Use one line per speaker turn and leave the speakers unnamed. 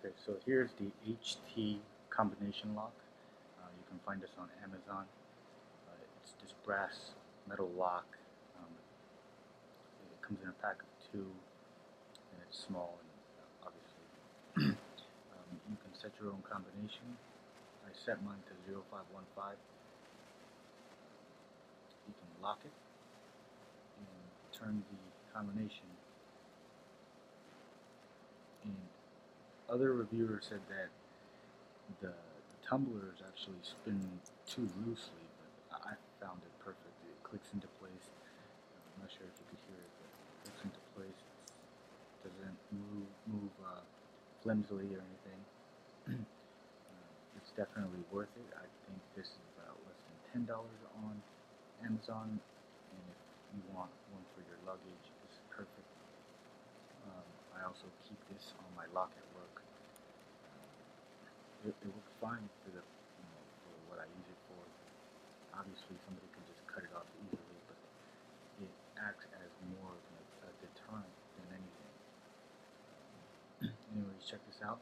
Okay, so here's the HT combination lock. You can find this on Amazon. It's this brass metal lock. Um, it comes in a pack of two, and it's small, and obviously you can set your own combination. I set mine to 0515. You can lock it and turn the combination. And other reviewers said that the tumblers actually spin too loosely, but I found it perfect. It clicks into place. I'm not sure if you could hear it, but it clicks into place. It doesn't move flimsily or anything. It's definitely worth it. I think this is about less than $10 on Amazon, and if you want one for your luggage, this is perfect. I also keep this on my lock at work. It works fine for for what I use it for. Obviously, somebody can just cut it off easily, but it acts as more of a deterrent than anything. Anyways, check this out.